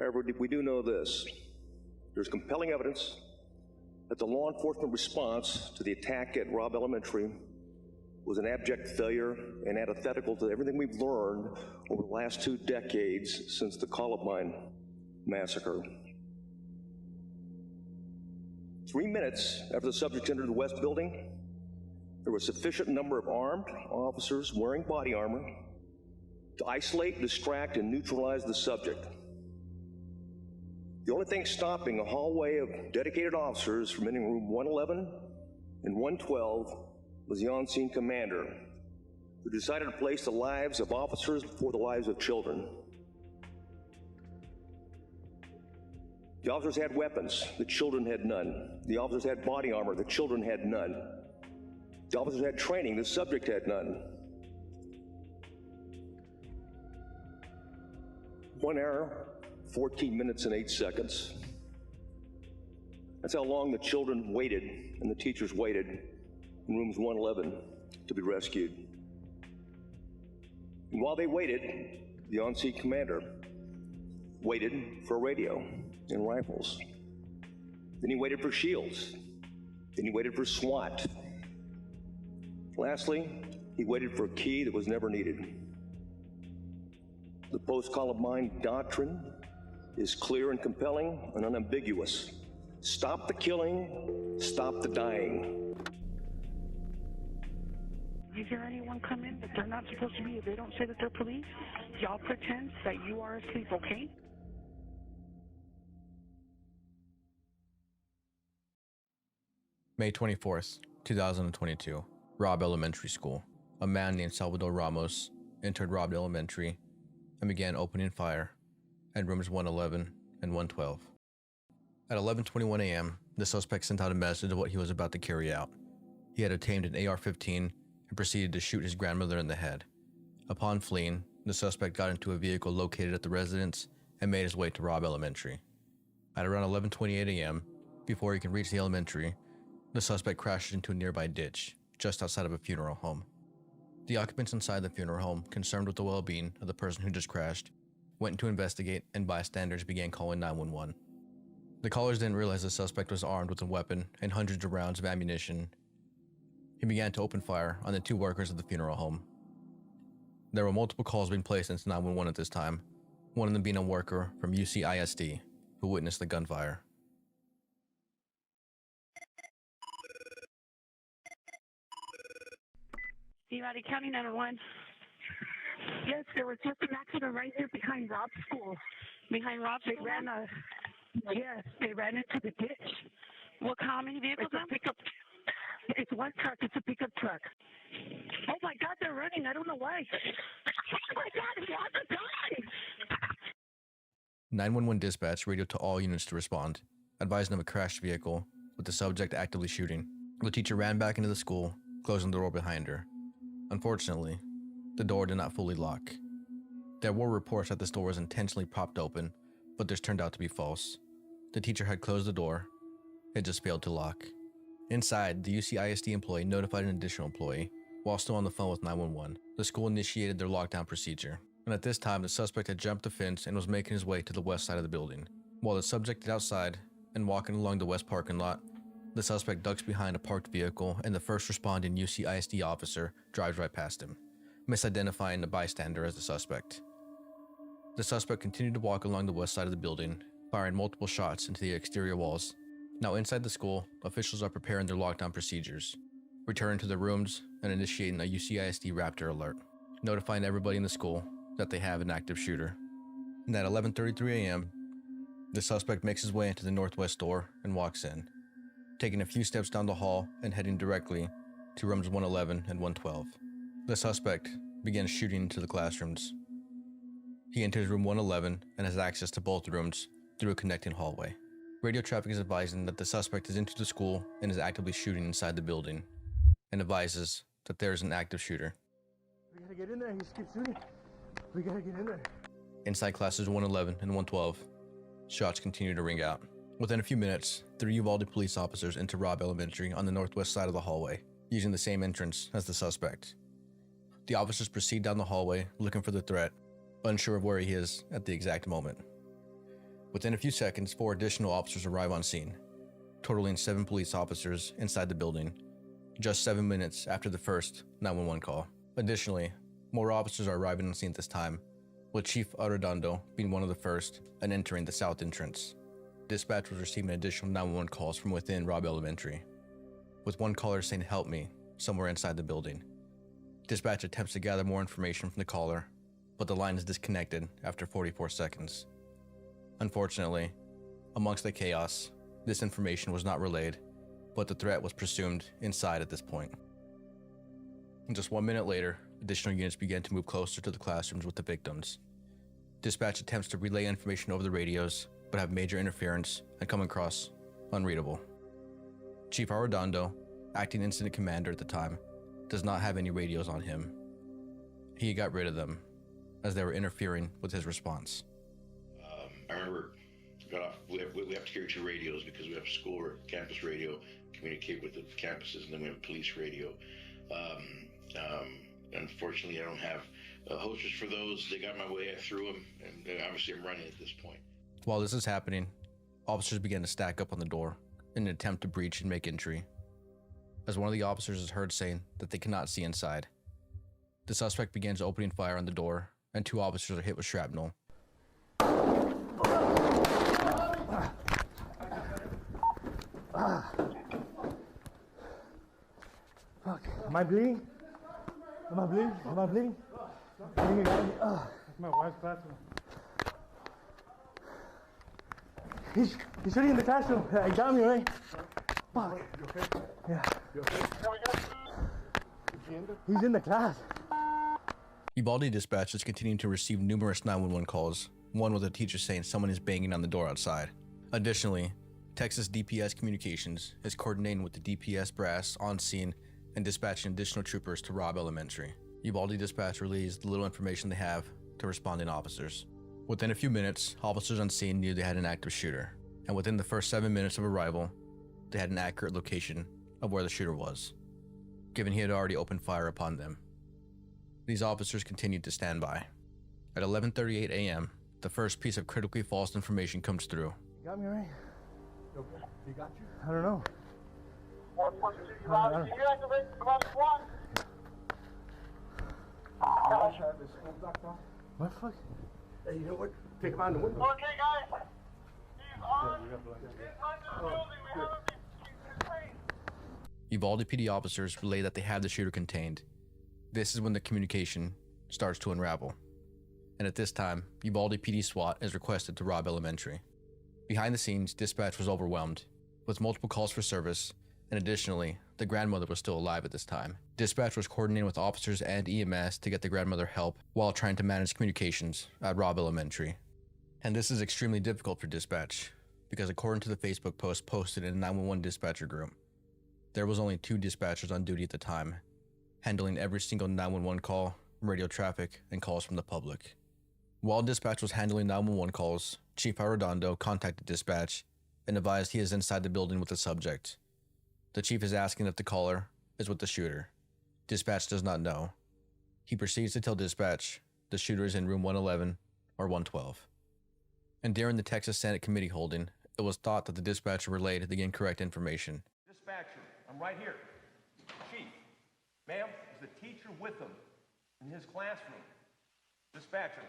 However, we do know this. There's compelling evidence that the law enforcement response to the attack at Robb Elementary was an abject failure and antithetical to everything we've learned over the last 2 decades since the Columbine massacre. 3 minutes after the subject entered the West Building, there was a sufficient number of armed officers wearing body armor to isolate, distract, and neutralize the subject. The only thing stopping a hallway of dedicated officers from entering room 111 and 112 was the on-scene commander, who decided to place the lives of officers before the lives of children. The officers had weapons, the children had none. The officers had body armor, the children had none. The officers had training, the subject had none. 1 hour, 14 minutes and 8 seconds. That's how long the children waited and the teachers waited in rooms 111 to be rescued. And while they waited, the on-scene commander waited for a radio and rifles. Then he waited for shields. Then he waited for SWAT. Lastly, he waited for a key that was never needed. The post-Columbine doctrine is clear and compelling and unambiguous. Stop the killing, stop the dying. You hear anyone come in that they're not supposed to be, if they don't say that they're police, y'all pretend that you are asleep, okay? May 24th, 2022, Robb Elementary School. A man named Salvador Ramos entered Robb Elementary and began opening fire at rooms 111 and 112. At 11:21 a.m., the suspect sent out a message of what he was about to carry out. He had obtained an AR-15 and proceeded to shoot his grandmother in the head. Upon fleeing, the suspect got into a vehicle located at the residence and made his way to Robb Elementary. At around 11:28 a.m., before he could reach the elementary, the suspect crashed into a nearby ditch just outside of a funeral home. The occupants inside the funeral home, concerned with the well-being of the person who just crashed, went to investigate, and bystanders began calling 911. The callers didn't realize the suspect was armed with a weapon and hundreds of rounds of ammunition. He began to open fire on the 2 workers of the funeral home. There were multiple calls being placed into 911 at this time, one of them being a worker from UCISD who witnessed the gunfire. Uvalde County 911. Yes, there was just an accident right here behind Robb's school. Behind Robb's school? They ran into the ditch. What, how many vehicles? It's a pickup. It's one truck. It's a pickup truck. Oh my God, they're running. I don't know why. Oh my God, he has to die. 911 dispatch radioed to all units to respond, advising of a crashed vehicle with the subject actively shooting. The teacher ran back into the school, closing the door behind her. Unfortunately, the door did not fully lock. There were reports that this door was intentionally propped open, but this turned out to be false. The teacher had closed the door. It just failed to lock. Inside, the UCISD employee notified an additional employee. While still on the phone with 911, the school initiated their lockdown procedure. And at this time, the suspect had jumped the fence and was making his way to the west side of the building. While the subject is outside and walking along the west parking lot, the suspect ducks behind a parked vehicle and the first responding UCISD officer drives right past him, misidentifying the bystander as the suspect. The suspect continued to walk along the west side of the building, firing multiple shots into the exterior walls. Now inside the school, officials are preparing their lockdown procedures, returning to their rooms and initiating a UCISD Raptor alert, notifying everybody in the school that they have an active shooter. And at 11:33 a.m., the suspect makes his way into the northwest door and walks in, taking a few steps down the hall and heading directly to rooms 111 and 112. The suspect begins shooting into the classrooms. He enters room 111 and has access to both rooms through a connecting hallway. Radio traffic is advising that the suspect has entered the school and is actively shooting inside the building, and advises that there is an active shooter. We gotta get in there, he just keeps shooting. We gotta get in there. Inside classes 111 and 112, shots continue to ring out. Within a few minutes, 3 Uvalde police officers enter Robb Elementary on the northwest side of the hallway, using the same entrance as the suspect. The officers proceed down the hallway looking for the threat, unsure of where he is at the exact moment. Within a few seconds, 4 additional officers arrive on scene, totaling 7 police officers inside the building, just 7 minutes after the first 911 call. Additionally, more officers are arriving on scene at this time, with Chief Arredondo being one of the first and entering the south entrance. Dispatch was receiving additional 911 calls from within Robb Elementary, with one caller saying "help me" somewhere inside the building. Dispatch attempts to gather more information from the caller, but the line is disconnected after 44 seconds. Unfortunately, amongst the chaos, this information was not relayed, but the threat was presumed inside at this point. And just 1 minute later, additional units began to move closer to the classrooms with the victims. Dispatch attempts to relay information over the radios, but have major interference and come across unreadable. Chief Arredondo, acting incident commander at the time, does not have any radios on him. He got rid of them, as they were interfering with his response. I remember we have to carry 2 radios because we have school or campus radio, communicate with the campuses, and then we have police radio. Unfortunately, I don't have hosters for those. They got my way, I threw them, and obviously I'm running at this point. While this is happening, officers began to stack up on the door in an attempt to breach and make entry, as one of the officers is heard saying that they cannot see inside. The suspect begins opening fire on the door, and 2 officers are hit with shrapnel. Fuck. Am I bleeding? Am I bleeding? Am I bleeding? I think you got me. That's my wife's classroom. He's sitting in the classroom. He got me, right? Fuck. You okay? Yeah. You okay? He's in the class. Uvalde Dispatch is continuing to receive numerous 911 calls, one with a teacher saying someone is banging on the door outside. Additionally, Texas DPS Communications is coordinating with the DPS brass on scene and dispatching additional troopers to Robb Elementary. Uvalde Dispatch relays the little information they have to responding officers. Within a few minutes, officers on scene knew they had an active shooter, and within the first 7 minutes of arrival, they had an accurate location of where the shooter was, given he had already opened fire upon them. These officers continued to stand by. At 11:38 a.m., the first piece of critically false information comes through. You got me, right? Okay. He got you? I don't know. What the fuck? Hey, you know what? Take him out in the window. Okay, guys. He's on. He's under the building. We have him. He's safe. Uvalde PD officers relay that they have the shooter contained. This is when the communication starts to unravel. And at this time, Uvalde PD SWAT is requested to Robb Elementary. Behind the scenes, dispatch was overwhelmed, with multiple calls for service, and additionally, the grandmother was still alive at this time. Dispatch was coordinating with officers and EMS to get the grandmother help while trying to manage communications at Robb Elementary. And this is extremely difficult for dispatch, because according to the Facebook post posted in a 911 dispatcher group, there was only 2 dispatchers on duty at the time, handling every single 911 call, radio traffic, and calls from the public. While dispatch was handling 911 calls, Chief Arredondo contacted dispatch and advised he is inside the building with the subject. The chief is asking if the caller is with the shooter. Dispatch does not know. He proceeds to tell dispatch the shooter is in room 111 or 112. And during the Texas Senate committee holding, it was thought that the dispatcher relayed the incorrect information. Dispatcher, I'm right here. Chief, ma'am, is the teacher with him in his classroom? Dispatcher,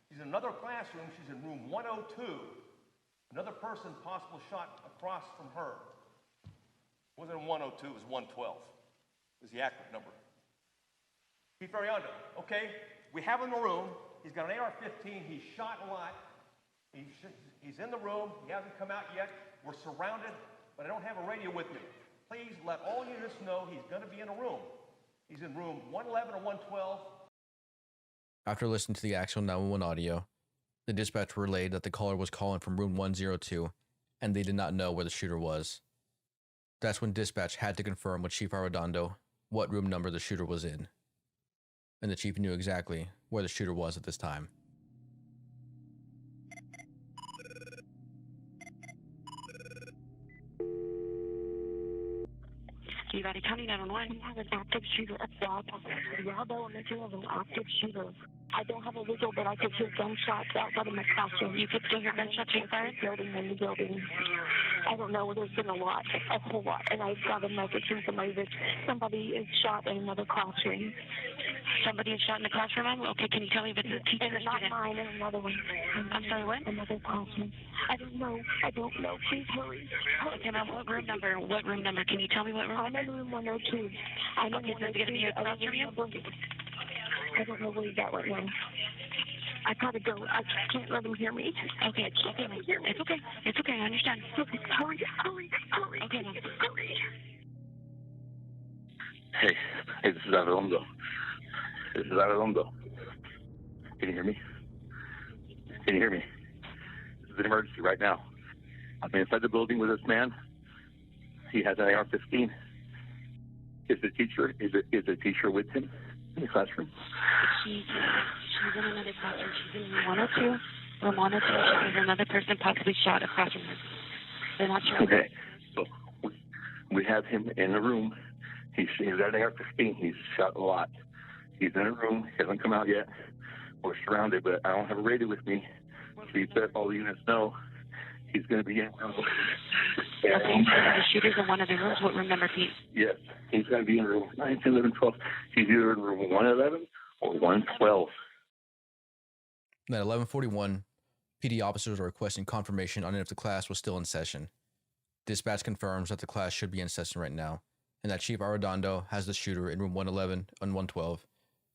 she's in another classroom. She's in room 102. Another person possible shot across from her. It wasn't in 102, it was 112. It was the accurate number. Chief Arredondo, okay, we have him in the room. He's got an AR-15. He's shot a lot. He's in the room. He hasn't come out yet. We're surrounded, but I don't have a radio with me. Please let all units know he's going to be in a room. He's in room 111 or 112. After listening to the actual 911 audio, the dispatch relayed that the caller was calling from room 102, and they did not know where the shooter was. That's when dispatch had to confirm with Chief Arredondo what room number the shooter was in. And the chief knew exactly where the shooter was at this time. Uvalde County 911. We have an active shooter at Robb Elementary has an active shooter. I don't have a visual, but I could hear gunshots outside of my classroom. You could still hear gunshots being fired? In the building. I don't know. There's been a whole lot. And I've got a message from somebody that somebody is shot in another classroom. Somebody is shot in the classroom? Okay, can you tell me if it's a teacher or Not student? mine, and another one. I'm sorry, what? Another classroom. I don't know. Please hurry. Okay, ma'am, what room number? What room number? Can you tell me what room? I'm in room 102. Okay, so it's going to be across from you? I don't know where he's at right now. I gotta go. I can't let him hear me. Okay, okay, ma'am. It's okay. It's okay, I understand. Okay, hurry. Okay, ma'am. Hurry. Hey, this is Arredondo. This is Arredondo. Can you hear me? Can you hear me? This is an emergency right now. I'm inside the building with this man. He has an AR-15. Is the teacher with him in the classroom? She's in another classroom. She's in room 102. Room 102. There's another person possibly shot across from her. They're not sure. Okay. So we have him in a room. He's at an AR-15. He's shot a lot. He's in a room. He hasn't come out yet. We're surrounded, but I don't have a radio with me. So he said all the units know he's going to be in. Okay, so the shooter's in one of the rooms. What room number, Pete? Yes, he's going to be in room 9, 10, 11, 12. He's either in room 111 or 112. At 11:41, PD officers are requesting confirmation on if the class was still in session. Dispatch confirms that the class should be in session right now, and that Chief Arredondo has the shooter in room 111 and 112,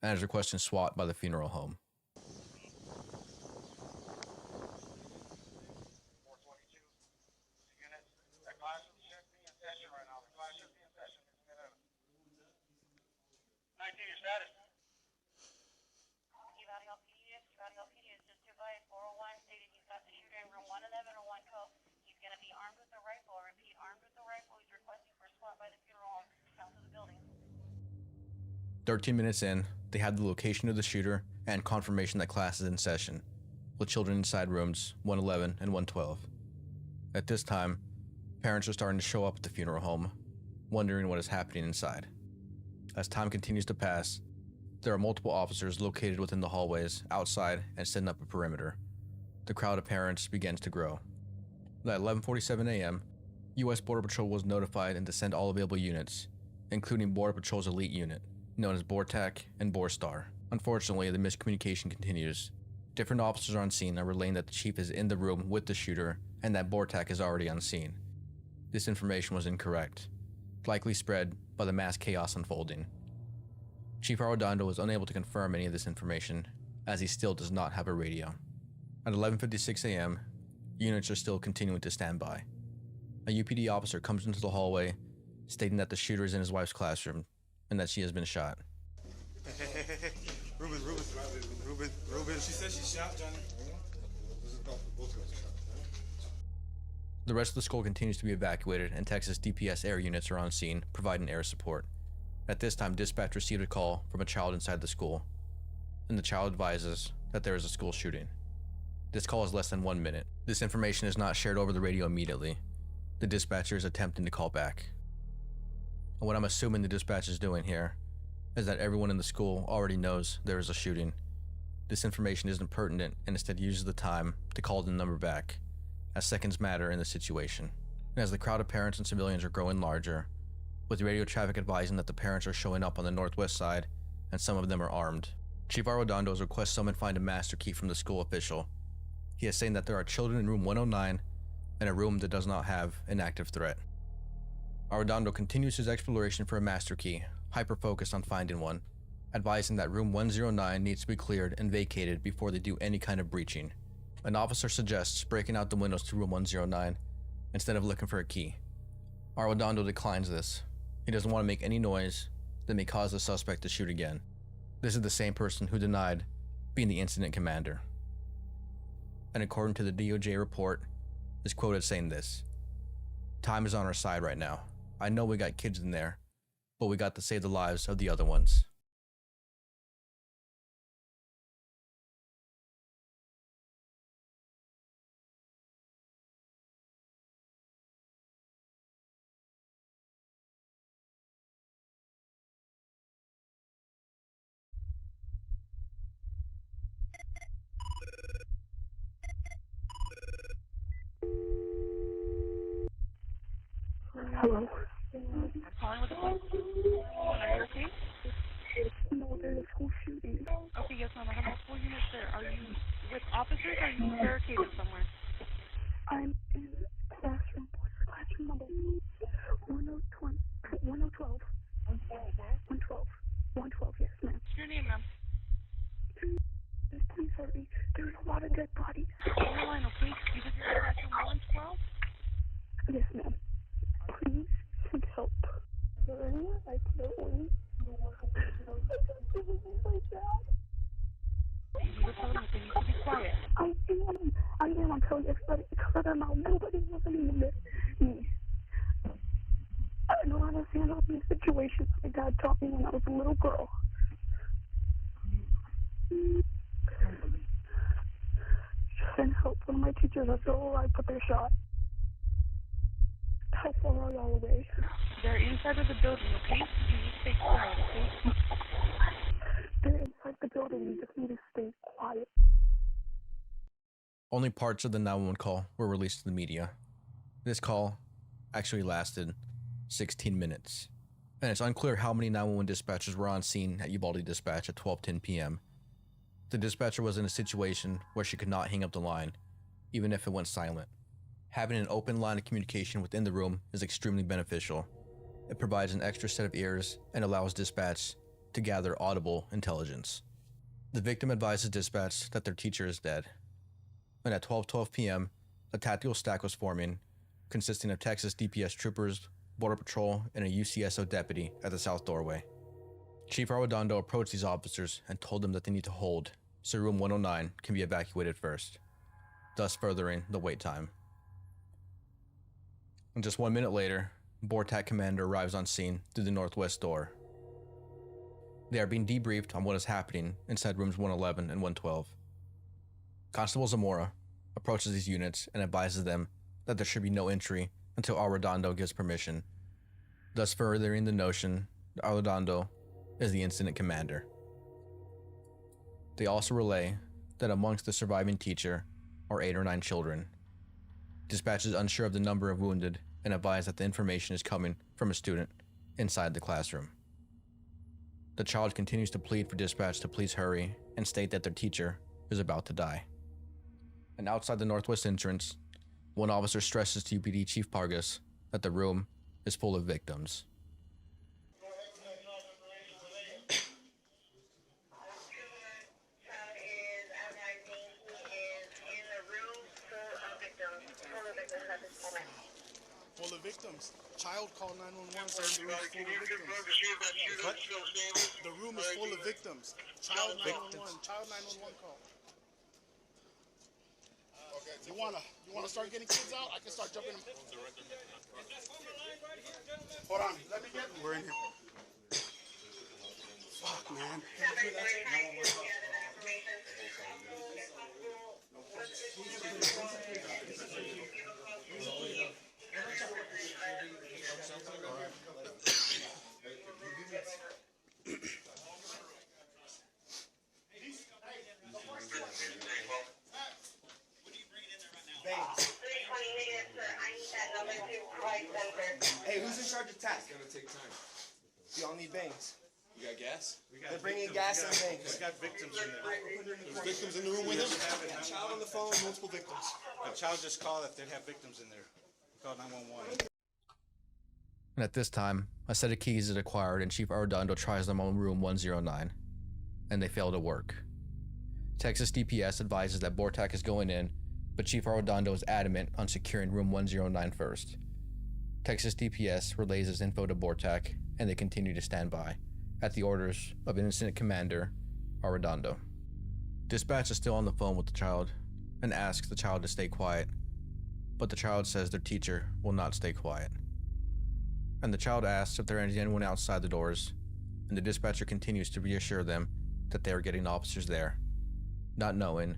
and is requesting SWAT by the funeral home. Uvalde PD is just advised 401 stated he's got the shooter in room 111 or 112. He's going to be armed with a rifle. Repeat, armed with a rifle. He's requesting for SWAT by the funeral home south of the building. 13 minutes in, they have the location of the shooter and confirmation that class is in session, with children inside rooms 111 and 112. At this time, parents are starting to show up at the funeral home, wondering what is happening inside. As time continues to pass, there are multiple officers located within the hallways, outside, and setting up a perimeter. The crowd of parents begins to grow. At 11:47 a.m., U.S. Border Patrol was notified and to send all available units, including Border Patrol's elite unit, known as BORTAC and BORSTAR. Unfortunately, the miscommunication continues. Different officers are on scene are relaying that the chief is in the room with the shooter and that BORTAC is already on scene. This information was incorrect, likely spread by the mass chaos unfolding. Chief Arredondo was unable to confirm any of this information, as he still does not have a radio. At 11:56 a.m., units are still continuing to stand by. A UPD officer comes into the hallway, stating that the shooter is in his wife's classroom and that she has been shot. Hey. Ruben. She said she shot Johnny. The rest of the school continues to be evacuated, and Texas DPS air units are on scene, providing air support. At this time, dispatch received a call from a child inside the school, and the child advises that there is a school shooting. This call is less than 1 minute. This information is not shared over the radio immediately. The dispatcher is attempting to call back. And what I'm assuming the dispatch is doing here is that everyone in the school already knows there is a shooting. This information isn't pertinent and instead uses the time to call the number back, as seconds matter in the situation. And as the crowd of parents and civilians are growing larger, with radio traffic advising that the parents are showing up on the northwest side and some of them are armed, Chief Arredondo's request someone find a master key from the school official. He is saying that there are children in room 109 and a room that does not have an active threat. Arredondo continues his exploration for a master key, hyper-focused on finding one, advising that room 109 needs to be cleared and vacated before they do any kind of breaching. An officer suggests breaking out the windows to room 109 instead of looking for a key. Arredondo declines this. He doesn't want to make any noise that may cause the suspect to shoot again. This is the same person who denied being the incident commander. And according to the DOJ report, is quoted saying this: "Time is on our side right now. I know we got kids in there, but we got to save the lives of the other ones." Hello? I'm calling with the police. Are you okay? No, there's a school shooting. Okay, yes, ma'am. I have multiple units there. Are you with officers or are you barricaded somewhere? I'm in classroom number 112. 112. 112, yes, ma'am. What's your name, ma'am? Please hurry. There's a lot of dead bodies. On your line, okay? You said you're in classroom 112? Yes, ma'am. Please seek help. I can't wait. You were telling me they need to be quiet. I am. I'm telling everybody to cut them out. Nobody wants to leave me. I know how to handle these situations. My dad taught me when I was a little girl. Trying to help one of my teachers are still alive, but they're shot. How far are y'all away? They're inside of the building, okay? You need to stay quiet, okay? They're inside the building. You just need to stay quiet. Only parts of the 911 call were released to the media. This call actually lasted 16 minutes, and it's unclear how many 911 dispatchers were on scene at Uvalde Dispatch at 12:10 p.m. The dispatcher was in a situation where she could not hang up the line, even if it went silent. Having an open line of communication within the room is extremely beneficial. It provides an extra set of ears and allows dispatch to gather audible intelligence. The victim advises dispatch that their teacher is dead, and at 12:12 p.m., a tactical stack was forming, consisting of Texas DPS troopers, Border Patrol, and a UCSO deputy at the south doorway. Chief Arredondo approached these officers and told them that they need to hold, so room 109 can be evacuated first, thus furthering the wait time. And just 1 minute later, BORTAC commander arrives on scene through the northwest door. They are being debriefed on what is happening inside rooms 111 and 112. Constable Zamora approaches these units and advises them that there should be no entry until Arredondo gives permission, thus furthering the notion that Arredondo is the incident commander. They also relay that amongst the surviving teacher are 8 or 9 children. Dispatch is unsure of the number of wounded and advise that the information is coming from a student inside the classroom. The child continues to plead for dispatch to please hurry and state that their teacher is about to die. And outside the northwest entrance, one officer stresses to UPD Chief Pargas that the room is full of victims. Full of victims. Child called 911 saying the room is full of victims. What? The room is full of victims. Child 911. Child 911 call. You wanna start getting kids out? I can start jumping them. Hold on. Let me get. We're in here. Fuck, man. Hey, who's in charge of task? It's gonna take time. Y'all need bangs. We got gas? They're bringing gas and bangs. We got victims in there. There's victims in the room with him? Yeah, child on the phone, multiple victims. A child just called that they have victims in there. Call 911. And at this time, a set of keys is acquired and Chief Arredondo tries them on room 109, and they fail to work. Texas DPS advises that BORTAC is going in, but Chief Arredondo is adamant on securing room 109 first. Texas DPS relays his info to BORTAC, and they continue to stand by, at the orders of Incident Commander Arredondo. Dispatch is still on the phone with the child, and asks the child to stay quiet, but the child says their teacher will not stay quiet. And the child asks if there is anyone outside the doors, and the dispatcher continues to reassure them that they are getting officers there, not knowing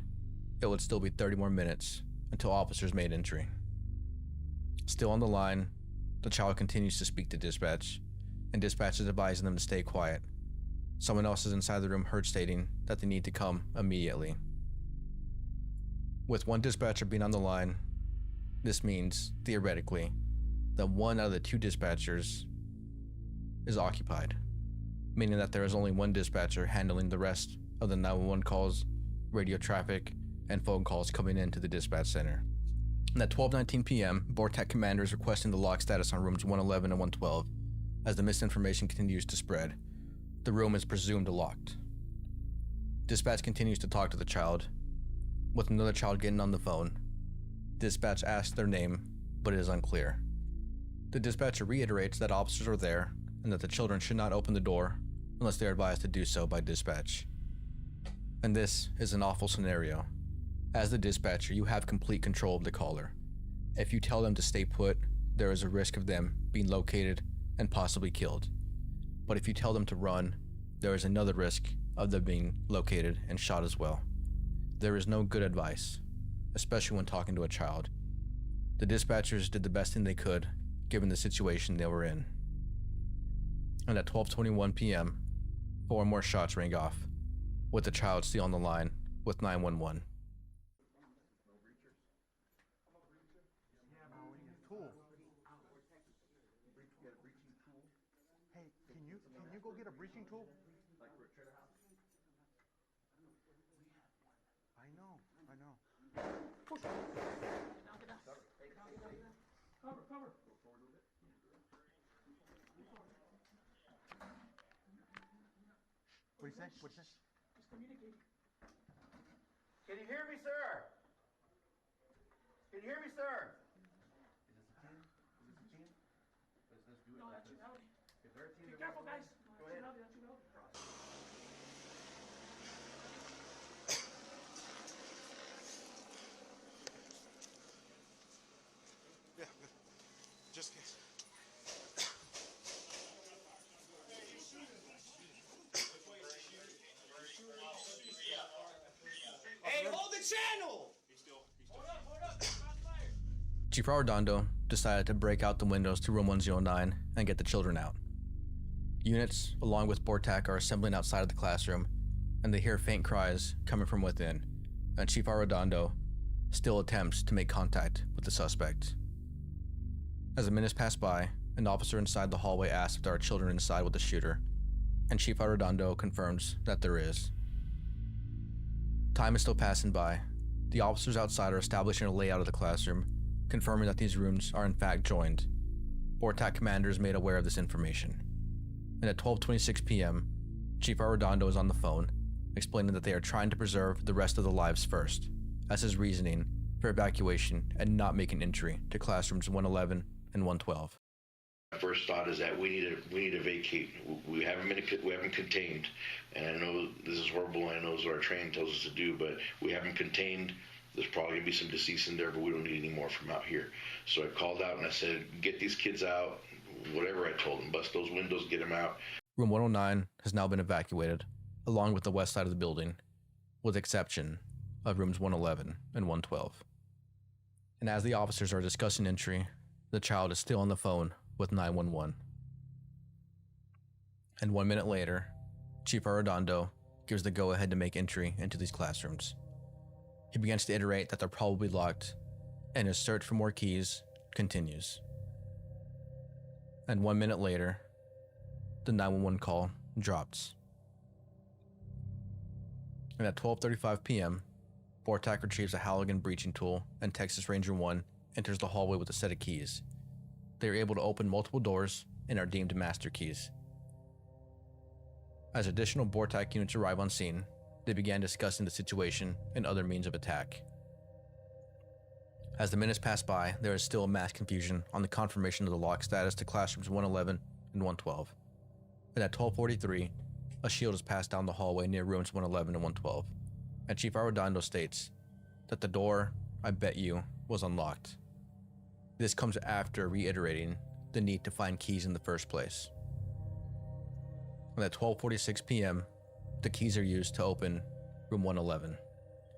it would still be 30 more minutes until officers made entry. Still on the line, the child continues to speak to dispatch, and dispatch is advising them to stay quiet. Someone else is inside the room heard stating that they need to come immediately. With one dispatcher being on the line, this means, theoretically, that 1 out of the 2 dispatchers is occupied, meaning that there is only 1 dispatcher handling the rest of the 911 calls, radio traffic, and phone calls coming into the dispatch center. And at 12:19 p.m., BORTAC commander is requesting the lock status on rooms 111 and 112. As the misinformation continues to spread, the room is presumed locked. Dispatch continues to talk to the child, with another child getting on the phone. Dispatch asks their name, but it is unclear. The dispatcher reiterates that officers are there and that the children should not open the door unless they are advised to do so by dispatch. And this is an awful scenario. As the dispatcher, you have complete control of the caller. If you tell them to stay put, there is a risk of them being located and possibly killed. But if you tell them to run, there is another risk of them being located and shot as well. There is no good advice, especially when talking to a child. The dispatchers did the best thing they could, given the situation they were in. And at 12:21 p.m., 4 more shots rang off, with the child still on the line with 911. Hey, can you go get a breaching tool? Like for a trailer house? I know. Push. Cover. What do you say? Just communicate. Can you hear me, sir? Can you hear me, sir? Let's do it. No, that's Uvalde. If they're a team, be careful, guys. Go ahead. That's Uvalde. Yeah, just in case. Hey, hold the channel! Chief Arredondo decided to break out the windows to room 109 and get the children out. Units, along with BORTAC, are assembling outside of the classroom, and they hear faint cries coming from within, and Chief Arredondo still attempts to make contact with the suspect. As the minutes pass by, an officer inside the hallway asks if there are children inside with the shooter, and Chief Arredondo confirms that there is. Time is still passing by. The officers outside are establishing a layout of the classroom, confirming that these rooms are in fact joined. BORTAC commander is made aware of this information. And at 12:26 p.m., Chief Arredondo is on the phone, explaining that they are trying to preserve the rest of the lives first, as his reasoning for evacuation and not making entry to classrooms 111 and 112. My first thought is that we need to vacate. We haven't contained, and I know this is horrible. I know this is what our training tells us to do, but we haven't contained. There's probably gonna be some deceased in there, but we don't need any more from out here. So I called out and I said, get these kids out. Whatever I told them, bust those windows, get them out. Room 109 has now been evacuated, along with the west side of the building, with the exception of rooms 111 and 112. And as the officers are discussing entry, the child is still on the phone with 911. And 1 minute later, Chief Arredondo gives the go-ahead to make entry into these classrooms. He begins to iterate that they're probably locked, and his search for more keys continues. And 1 minute later, the 911 call drops. And at 12:35 p.m., BORTAC retrieves a Halligan breaching tool, and Texas Ranger 1 enters the hallway with a set of keys. They are able to open multiple doors and are deemed master keys. As additional BORTAC units arrive on scene, they began discussing the situation and other means of attack. As the minutes pass by, there is still mass confusion on the confirmation of the lock status to classrooms 111 and 112. And at 12:43, a shield is passed down the hallway near rooms 111 and 112, and Chief Arredondo states that the door, I bet you, was unlocked. This comes after reiterating the need to find keys in the first place. And at 12:46 p.m., the keys are used to open room 111.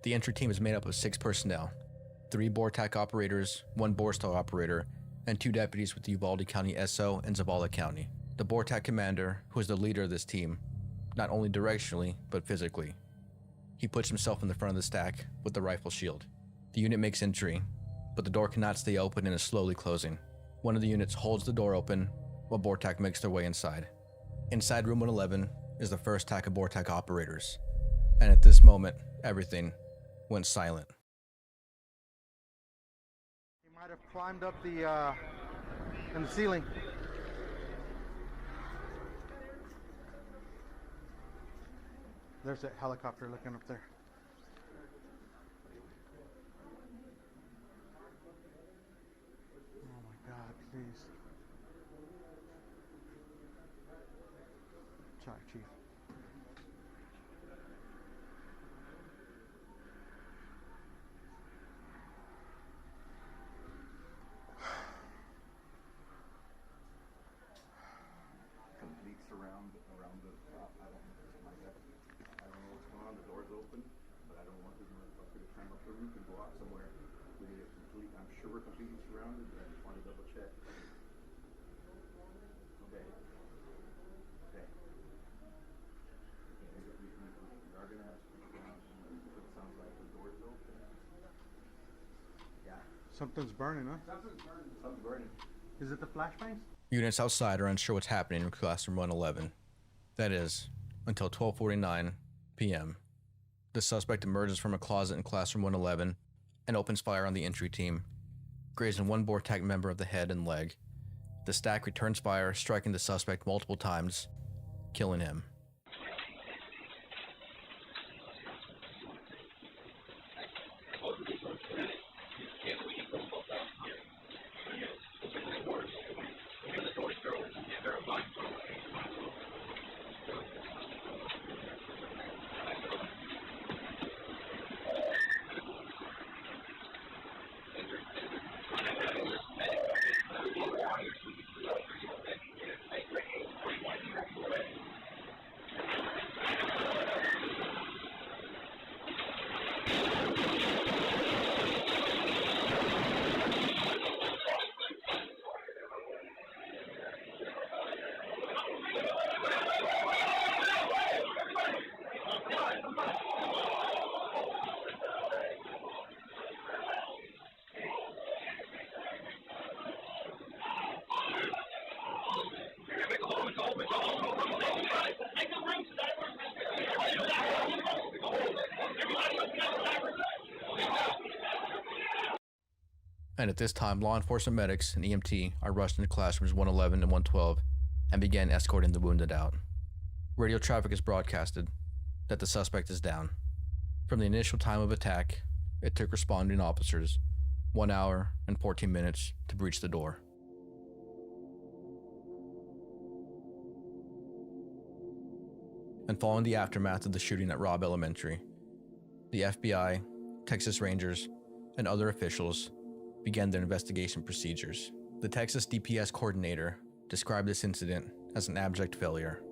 The entry team is made up of 6 personnel, 3 BORTAC operators, 1 Borstal operator, and 2 deputies with the Uvalde County SO and Zavala County. The BORTAC commander, who is the leader of this team, not only directionally, but physically. He puts himself in the front of the stack with the rifle shield. The unit makes entry, but the door cannot stay open and is slowly closing. One of the units holds the door open while BORTAC makes their way inside. Inside room 111 is the first TAC of BORTAC operators, and at this moment, everything went silent. He might have climbed up in the ceiling. There's that helicopter looking up there. Oh my God, please. Sorry, Chief. Leaks around the top. I don't know what's going on. The door's open, but I don't want this motherfucker to climb up the roof and go out somewhere. I'm sure we're completely surrounded, but I just want to double check. Okay. We are gonna have to push down. It sounds like the door's open. Yeah. Something's burning, huh? Something's burning. Is it the flashbangs? Units outside are unsure what's happening in classroom 111. That is, until 12:49 p.m. The suspect emerges from a closet in classroom 111 and opens fire on the entry team, grazing one BORTAC member of the head and leg. The stack returns fire, striking the suspect multiple times, killing him. And at this time, law enforcement medics and EMT are rushed into classrooms 111 and 112 and begin escorting the wounded out. Radio traffic is broadcasted that the suspect is down. From the initial time of attack, it took responding officers 1 hour and 14 minutes to breach the door. And following the aftermath of the shooting at Robb Elementary, the FBI, Texas Rangers, and other officials began their investigation procedures. The Texas DPS coordinator described this incident as an abject failure.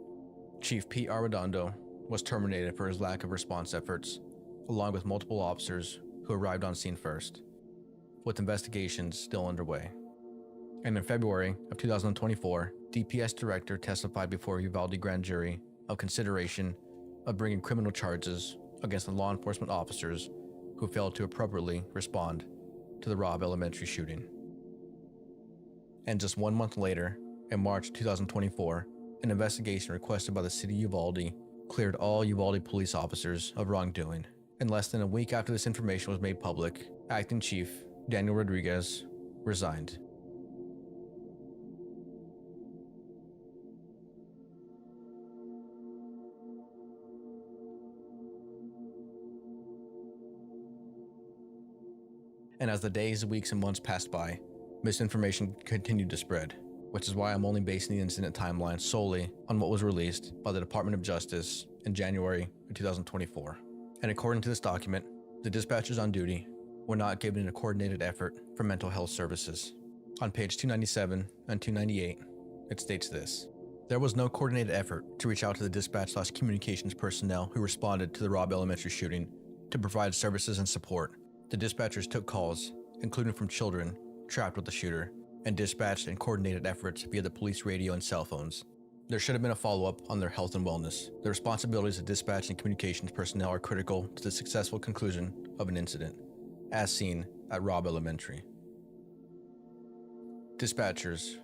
Chief Pete Arredondo was terminated for his lack of response efforts, along with multiple officers who arrived on scene first, with investigations still underway. And in February of 2024, DPS director testified before a Uvalde grand jury of consideration of bringing criminal charges against the law enforcement officers who failed to appropriately respond to the Robb Elementary shooting. And just 1 month later, in March 2024, an investigation requested by the city of Uvalde cleared all Uvalde police officers of wrongdoing. And less than a week after this information was made public, Acting Chief Daniel Rodriguez resigned. And as the days, weeks, and months passed by, misinformation continued to spread, which is why I'm only basing the incident timeline solely on what was released by the Department of Justice in January of 2024. And according to this document, the dispatchers on duty were not given a coordinated effort for mental health services. On page 297 and 298, it states this: there was no coordinated effort to reach out to the dispatch/communications personnel who responded to the Robb Elementary shooting to provide services and support. The dispatchers took calls, including from children trapped with the shooter, and dispatched and coordinated efforts via the police radio and cell phones. There should have been a follow-up on their health and wellness. The responsibilities of dispatch and communications personnel are critical to the successful conclusion of an incident, as seen at Robb Elementary. Dispatchers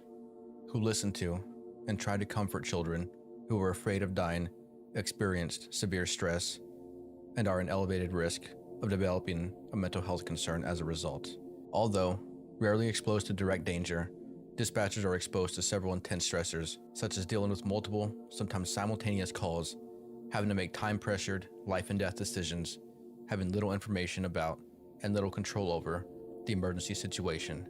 who listened to and tried to comfort children who were afraid of dying experienced severe stress and are in elevated risk of developing a mental health concern as a result. Although rarely exposed to direct danger, dispatchers are exposed to several intense stressors, such as dealing with multiple, sometimes simultaneous calls, having to make time-pressured, life and death decisions, having little information about and little control over the emergency situation,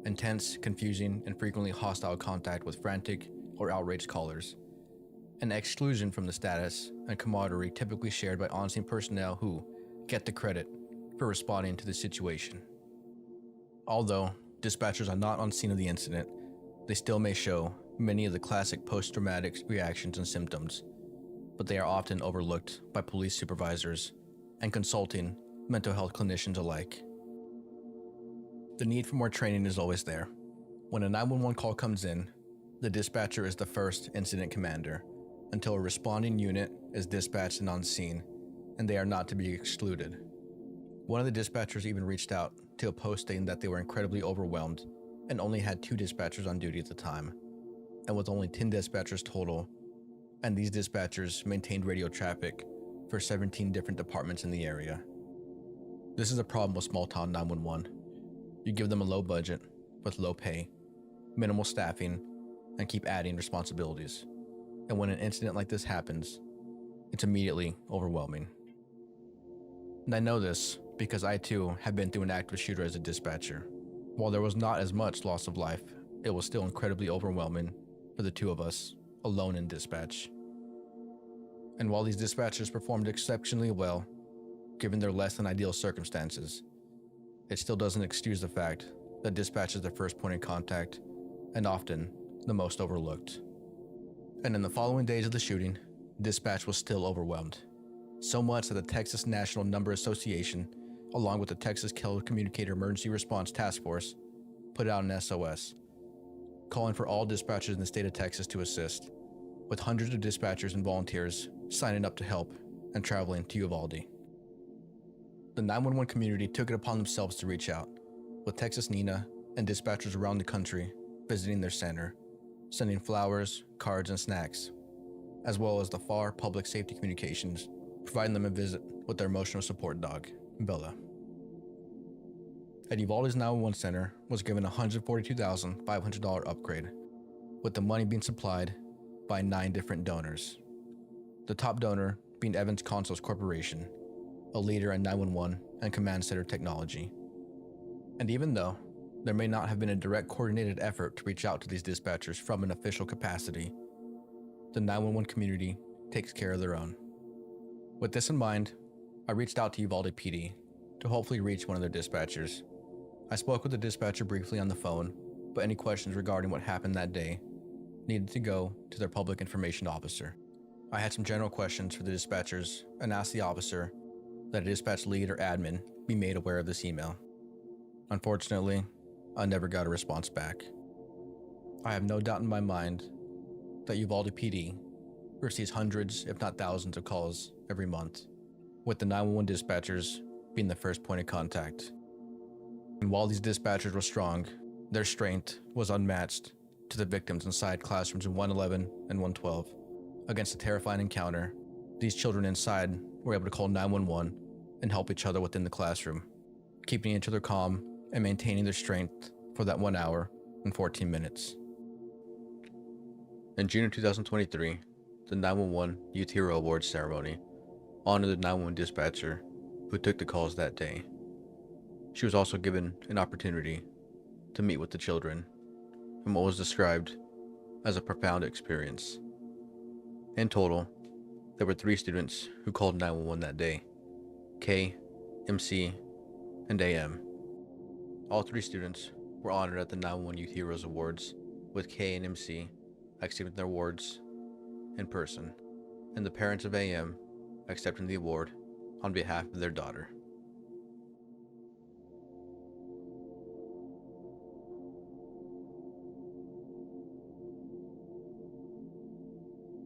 intense, confusing, and frequently hostile contact with frantic or outraged callers, an exclusion from the status and camaraderie typically shared by on-scene personnel who get the credit for responding to the situation. Although dispatchers are not on scene of the incident, they still may show many of the classic post-traumatic reactions and symptoms, but they are often overlooked by police supervisors and consulting mental health clinicians alike. The need for more training is always there. When a 911 call comes in, the dispatcher is the first incident commander until a responding unit is dispatched and on scene, and they are not to be excluded. One of the dispatchers even reached out to a post stating that they were incredibly overwhelmed and only had 2 dispatchers on duty at the time, and with only 10 dispatchers total, and these dispatchers maintained radio traffic for 17 different departments in the area. This is a problem with small town 911. You give them a low budget with low pay, minimal staffing, and keep adding responsibilities. And when an incident like this happens, it's immediately overwhelming. And I know this because I too have been through an active shooter as a dispatcher. While there was not as much loss of life, it was still incredibly overwhelming for the 2 of us alone in dispatch. And while these dispatchers performed exceptionally well, given their less than ideal circumstances, it still doesn't excuse the fact that dispatch is their first point of contact and often the most overlooked. And in the following days of the shooting, dispatch was still overwhelmed. So much that the Texas National Number Association, along with the Texas Telecommunicator Emergency Response Task Force, put out an SOS, calling for all dispatchers in the state of Texas to assist, with hundreds of dispatchers and volunteers signing up to help and traveling to Uvalde. The 911 community took it upon themselves to reach out, with Texas NENA and dispatchers around the country visiting their center, sending flowers, cards, and snacks, as well as the FAR Public Safety Communications, providing them a visit with their emotional support dog, Bella. At Uvalde's 911 center was given a $142,500 upgrade, with the money being supplied by 9 different donors. The top donor being Evans Consols Corporation, a leader in 911 and command center technology. And even though there may not have been a direct coordinated effort to reach out to these dispatchers from an official capacity, the 911 community takes care of their own. With this in mind, I reached out to Uvalde PD to hopefully reach one of their dispatchers. I spoke with the dispatcher briefly on the phone, but any questions regarding what happened that day needed to go to their public information officer. I had some general questions for the dispatchers and asked the officer that a dispatch lead or admin be made aware of this email. Unfortunately, I never got a response back. I have no doubt in my mind that Uvalde PD receives hundreds, if not thousands, of calls every month, with the 911 dispatchers being the first point of contact. And while these dispatchers were strong, their strength was unmatched to the victims inside classrooms in 111 and 112. Against a terrifying encounter, these children inside were able to call 911 and help each other within the classroom, keeping each other calm and maintaining their strength for that 1 hour and 14 minutes. In June of 2023, the 911 Youth Hero Awards ceremony honored the 911 dispatcher who took the calls that day. She was also given an opportunity to meet with the children in what was described as a profound experience. In total, there were 3 students who called 911 that day: K, MC, and AM. All 3 students were honored at the 911 Youth Heroes Awards, with K and MC accepting their awards in person, and the parents of AM accepting the award on behalf of their daughter.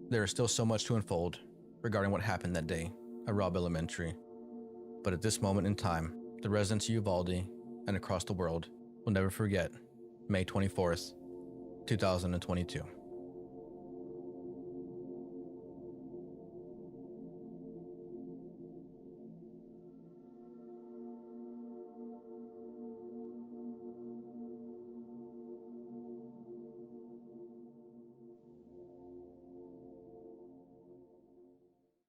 There is still so much to unfold regarding what happened that day at Robb Elementary, but at this moment in time, the residents of Uvalde and across the world will never forget May 24th, 2022.